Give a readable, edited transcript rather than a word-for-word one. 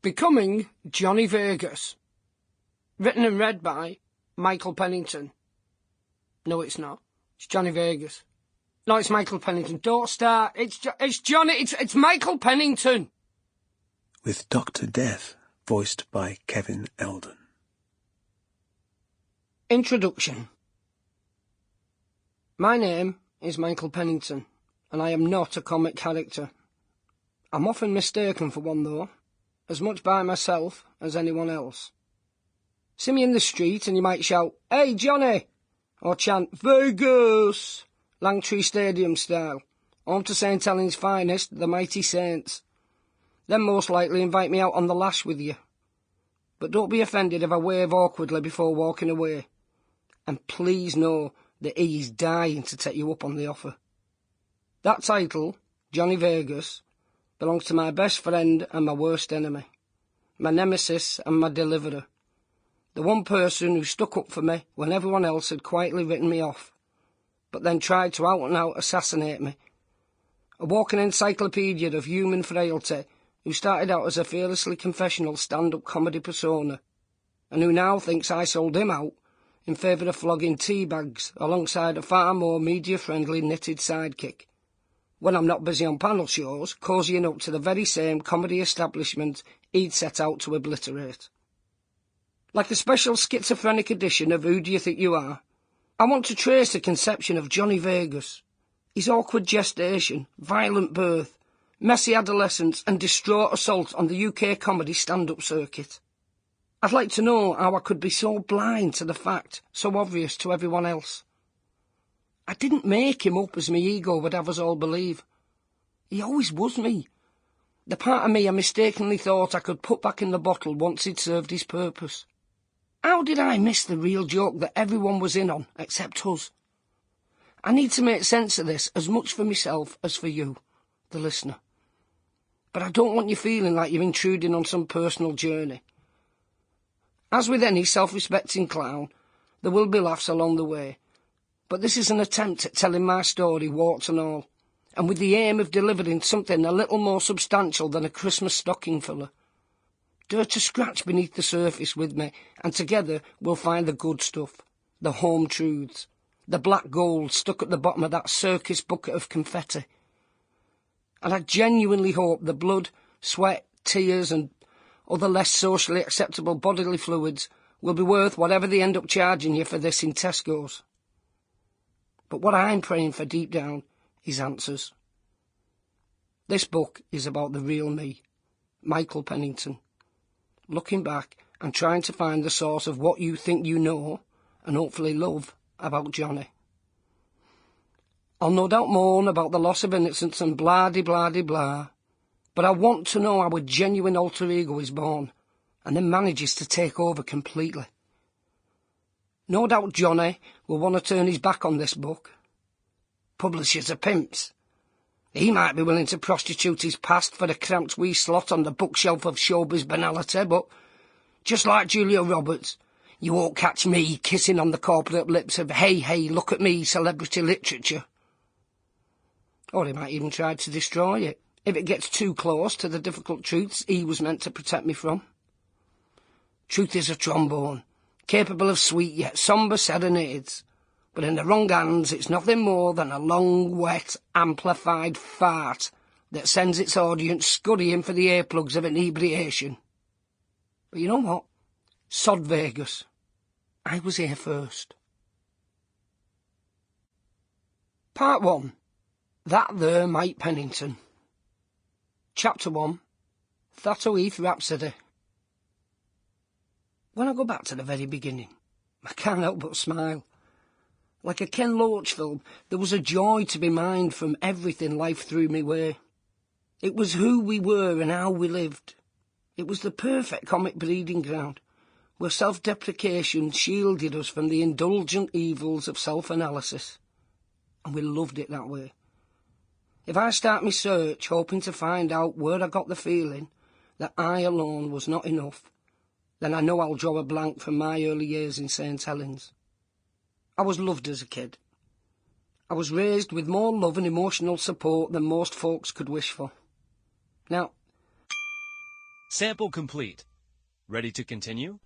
Becoming Johnny Vegas. Written and read by Michael Pennington. No, it's not. It's Johnny Vegas. No, it's Michael Pennington. Don't start. It's Johnny. It's Michael Pennington. With Dr. Death, voiced by Kevin Eldon. Introduction. My name is Michael Pennington, and I am not a comic character. I'm often mistaken for one, though, as much by myself as anyone else. See me in the street and you might shout, "Hey, Johnny!" or chant, "Vegas!" Langtree Stadium style, home to St Helens' finest, the mighty Saints. Then most likely invite me out on the lash with you. But don't be offended if I wave awkwardly before walking away. And please know that he is dying to take you up on the offer. That title, Johnny Vegas, belongs to my best friend and my worst enemy, my nemesis and my deliverer, the one person who stuck up for me when everyone else had quietly written me off, but then tried to out-and-out assassinate me, a walking encyclopedia of human frailty who started out as a fearlessly confessional stand-up comedy persona, and who now thinks I sold him out in favour of flogging tea bags alongside a far more media-friendly knitted sidekick, when I'm not busy on panel shows, cozying up to the very same comedy establishment he'd set out to obliterate. Like a special schizophrenic edition of Who Do You Think You Are, I want to trace the conception of Johnny Vegas, his awkward gestation, violent birth, messy adolescence and distraught assault on the UK comedy stand-up circuit. I'd like to know how I could be so blind to the fact, so obvious to everyone else. I didn't make him up as my ego would have us all believe. He always was me. The part of me I mistakenly thought I could put back in the bottle once he'd served his purpose. How did I miss the real joke that everyone was in on, except us? I need to make sense of this as much for myself as for you, the listener. But I don't want you feeling like you're intruding on some personal journey. As with any self-respecting clown, there will be laughs along the way. But this is an attempt at telling my story, warts and all, and with the aim of delivering something a little more substantial than a Christmas stocking filler. Dare to scratch beneath the surface with me, and together we'll find the good stuff, the home truths, the black gold stuck at the bottom of that circus bucket of confetti. And I genuinely hope the blood, sweat, tears and other less socially acceptable bodily fluids will be worth whatever they end up charging you for this in Tesco's. But what I'm praying for deep down is answers. This book is about the real me, Michael Pennington, looking back and trying to find the source of what you think you know, and hopefully love, about Johnny. I'll no doubt moan about the loss of innocence and blah-de-blah-de-blah, but I want to know how a genuine alter ego is born, and then manages to take over completely. No doubt Johnny will want to turn his back on this book. Publishers are pimps. He might be willing to prostitute his past for a cramped wee slot on the bookshelf of showbiz banality, but just like Julia Roberts, you won't catch me kissing on the corporate lips of hey, hey, look at me celebrity literature. Or he might even try to destroy it, if it gets too close to the difficult truths he was meant to protect me from. Truth is a trombone, capable of sweet yet sombre serenades, but in the wrong hands it's nothing more than a long, wet, amplified fart that sends its audience scurrying for the earplugs of inebriation. But you know what? Sod Vegas. I was here first. Part 1. That there Mike Pennington. Chapter 1. Thato Heath Rhapsody. When I go back to the very beginning, I can't help but smile. Like a Ken Loach film, there was a joy to be mined from everything life threw me way. It was who we were and how we lived. It was the perfect comic breeding ground, where self-deprecation shielded us from the indulgent evils of self-analysis. And we loved it that way. If I start my search hoping to find out where I got the feeling that I alone was not enough, then I know I'll draw a blank from my early years in St Helens. I was loved as a kid. I was raised with more love and emotional support than most folks could wish for. Now, Sample complete. Ready to continue?